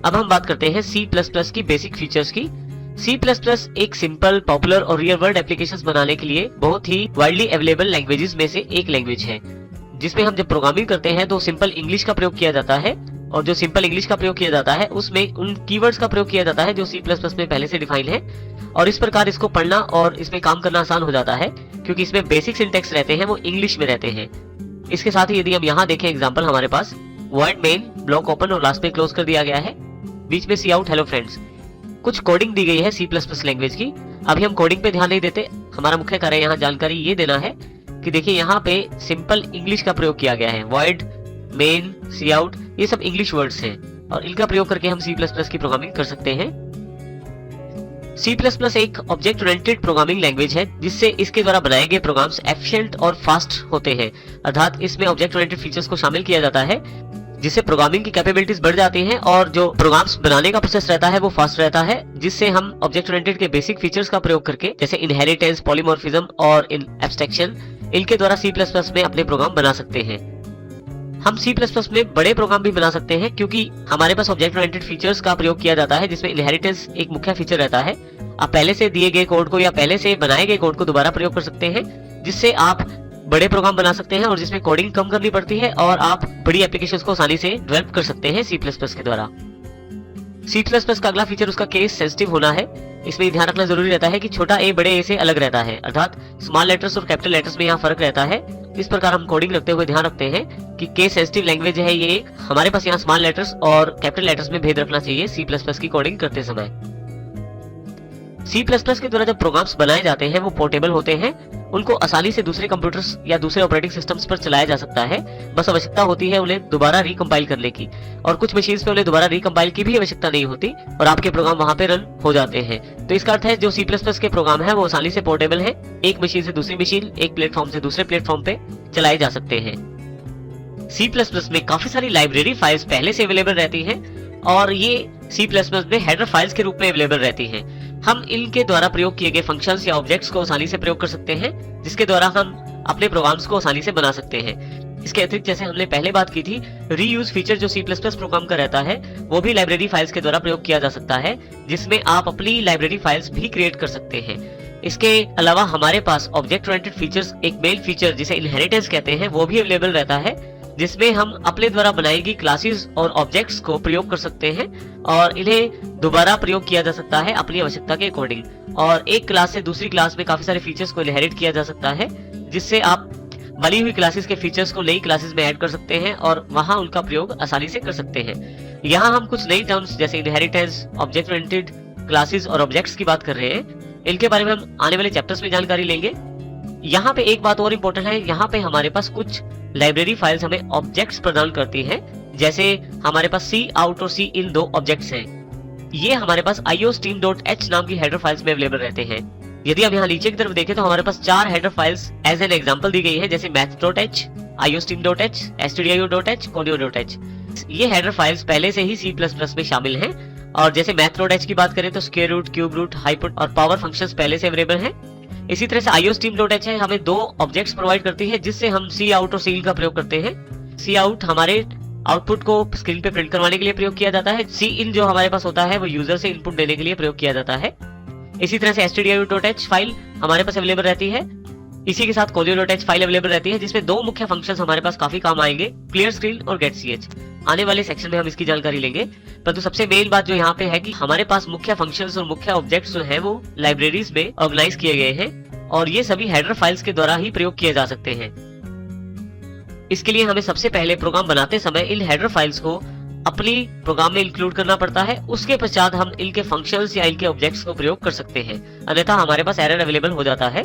अब हम बात करते हैं C++ की बेसिक फीचर्स की। C++ एक सिंपल, पॉपुलर और रियल वर्ल्ड एप्लीकेशंस बनाने के लिए बहुत ही वाइडली अवेलेबल लैंग्वेजेस में से एक लैंग्वेज है, जिसमें हम जब प्रोग्रामिंग करते हैं तो सिंपल इंग्लिश का प्रयोग किया जाता है, और जो सिंपल इंग्लिश का प्रयोग किया जाता है उसमें उन कीवर्ड्स का प्रयोग किया जाता है जो C++ में पहले से डिफाइन है, और इस प्रकार इसको पढ़ना और इसमें काम करना आसान हो जाता है क्योंकि इसमें बेसिक सिंटैक्स रहते हैं वो इंग्लिश में रहते हैं। इसके साथ ही यदि हम यहाँ देखें एग्जांपल, हमारे पास वर्ड मेन, ब्लॉक ओपन और लास्ट में क्लोज कर दिया गया है, बीच में सी आउट, हेलो फ्रेंड्स। कुछ कोडिंग दी गई है C++ लैंग्वेज की। अभी हम कोडिंग पे ध्यान नहीं देते, हमारा मुख्य कार्य यहाँ जानकारी ये देना है कि देखिए यहाँ पे सिंपल इंग्लिश का प्रयोग किया गया है। वर्ड मेन, सी आउट, ये सब इंग्लिश वर्ड्स हैं और इनका प्रयोग करके हम C++ की प्रोग्रामिंग कर सकते हैं। C++ एक ऑब्जेक्ट ओरिएंटेड प्रोग्रामिंग लैंग्वेज है जिससे इसके द्वारा बनाए गए प्रोग्राम्स एफिशिएंट और फास्ट होते हैं, अर्थात इसमें ऑब्जेक्ट ओरिएंटेड फीचर्स को शामिल किया जाता है जिससे प्रोग्रामिंग की कैपेबिलिटीज बढ़ जाती हैं और जो प्रोग्राम्स बनाने का प्रोसेस रहता है वो फास्ट रहता है, जिससे हम ऑब्जेक्ट ओरिएंटेड के बेसिक फीचर्स का प्रयोग करके जैसे इनहेरिटेंस, पॉलीमॉर्फिज्म और एब्स्ट्रैक्शन, इनके द्वारा C++ में अपने प्रोग्राम बना सकते हैं। हम C++ में बड़े प्रोग्राम भी बना सकते हैं क्योंकि हमारे पास ऑब्जेक्ट ओरिएंटेड फीचर्स का प्रयोग किया जाता है जिसमें इनहेरिटेंस एक मुख्य फीचर रहता है। आप पहले से दिए गए कोड को या पहले से बनाए गए कोड को दोबारा प्रयोग कर सकते हैं, जिससे आप बड़े प्रोग्राम बना सकते हैं और जिसमें कोडिंग कम करनी पड़ती है और आप बड़ी एप्लीकेशंस को आसानी से डेवलप कर सकते हैं C++ के द्वारा। C++ का अगला फीचर उसका केस सेंसिटिव होना है। इसमें ध्यान रखना जरूरी रहता है कि छोटा ए बड़े ए से अलग रहता है, अर्थात स्मॉल लेटर्स और कैपिटल लेटर्स में यहाँ फर्क रहता है। इस प्रकार हम कोडिंग रखते हुए ध्यान रखते हैं कि केस सेंसिटिव लैंग्वेज है ये, हमारे पास यहाँ स्मॉल लेटर्स और कैपिटल लेटर्स में भेद रखना चाहिए C++ की कोडिंग करते समय। C++ के द्वारा जब प्रोग्राम्स बनाए जाते हैं वो पोर्टेबल होते हैं, उनको आसानी से दूसरे कंप्यूटर्स या दूसरे ऑपरेटिंग सिस्टम्स पर चलाया जा सकता है। बस आवश्यकता होती है उन्हें दोबारा रिकम्पाइल करने की, और कुछ मशीन्स पे उन्हें दोबारा रिकम्पाइल की भी आवश्यकता नहीं होती और आपके प्रोग्राम वहां पे रन हो जाते हैं। तो इसका अर्थ है जो C++ के प्रोग्राम है वो आसानी से पोर्टेबल है, एक मशीन से दूसरी मशीन, एक प्लेटफॉर्म से दूसरे प्लेटफॉर्म पे चलाए जा सकते हैं। C++ में काफी सारी लाइब्रेरी फाइल्स पहले से अवेलेबल रहती हैं और ये C++ में हेडर फाइल्स के रूप में अवेलेबल रहती हैं। हम इनके द्वारा प्रयोग किए गए फंक्शंस या ऑब्जेक्ट्स को आसानी से प्रयोग कर सकते हैं, जिसके द्वारा हम अपने प्रोग्राम्स को आसानी से बना सकते हैं। इसके अतिरिक्त जैसे हमने पहले बात की थी, रीयूज फीचर जो C++ प्रोग्राम का रहता है वो भी लाइब्रेरी फाइल्स के द्वारा प्रयोग किया जा सकता है, जिसमें आप अपनी लाइब्रेरी फाइल्स भी क्रिएट कर सकते हैं। इसके अलावा हमारे पास ऑब्जेक्ट ओरिएंटेड फीचर्स, एक मेल फीचर जिसे इनहेरिटेंस कहते हैं, वो भी अवेलेबल रहता है, जिसमें हम अपने द्वारा बनाई गई क्लासेस और ऑब्जेक्ट्स को प्रयोग कर सकते हैं और इन्हें दोबारा प्रयोग किया जा सकता है अपनी आवश्यकता के अकॉर्डिंग। और एक क्लास से दूसरी क्लास में काफी सारे फीचर्स को इनहेरिट किया जा सकता है, जिससे आप बनी हुई क्लासेस के फीचर्स को नई क्लासेस में ऐड कर सकते हैं और वहां उनका प्रयोग आसानी से कर सकते हैं। यहाँ हम कुछ नई टर्म्स जैसे इनहेरिटेंस, ऑब्जेक्ट ओरिएंटेड क्लासेस और ऑब्जेक्ट्स की बात कर रहे हैं। इनके बारे में हम आने वाले चैप्टर्स में जानकारी लेंगे। यहाँ पे एक बात और इम्पोर्टेंट है, यहाँ पे हमारे पास कुछ लाइब्रेरी फाइल्स हमें ऑब्जेक्ट्स प्रदान करती हैं, जैसे हमारे पास सी आउट और सी इन दो ऑब्जेक्ट्स हैं। ये हमारे पास iostream.h नाम की हेडर फाइल्स में अवेलेबल रहते हैं। यदि हम यहाँ नीचे की तरफ देखें तो हमारे पास 4 header files as an example दी गई है, जैसे math.h, iostream.h, stdio.h, conio.h। ये हेडर फाइल्स पहले से ही C++ में शामिल हैं, और जैसे math.h की बात करें तो square root, cube root, hyper और पावर फंक्शंस पहले से अवेलेबल हैं। इसी तरह से iostream.h है, हमें 2 ऑब्जेक्ट्स प्रोवाइड करती है जिससे हम सी आउट और सी इन का प्रयोग करते हैं। सी आउट हमारे आउटपुट को स्क्रीन पे प्रिंट करवाने के लिए प्रयोग किया जाता है। सी इन जो हमारे पास होता है वो यूजर से इनपुट देने के लिए प्रयोग किया जाता है। इसी तरह से stdio.h फाइल हमारे पास अवेलेबल रहती है। इसी के साथ conio.h फाइल अवेलेबल रहती है, जिसमें 2 मुख्य फंक्शंस हमारे पास काफी काम आएंगे, क्लियर स्क्रीन और getch। आने वाले सेक्शन में हम इसकी जानकारी लेंगे, परंतु सबसे मेन बात जो यहाँ पे है कि हमारे पास मुख्य फंक्शंस और मुख्य ऑब्जेक्ट्स जो हैं वो लाइब्रेरीज में ऑर्गेनाइज किए गए हैं और ये सभी हेडर फाइल्स के द्वारा ही प्रयोग किए जा सकते हैं। इसके लिए हमें सबसे पहले प्रोग्राम बनाते समय इन हेडर फाइल्स को अपनी प्रोग्राम में इंक्लूड करना पड़ता है। उसके पश्चात हम इनके फंक्शंस या इनके ऑब्जेक्ट्स को प्रयोग कर सकते हैं, अन्यथा हमारे पास एरर अवेलेबल हो जाता है।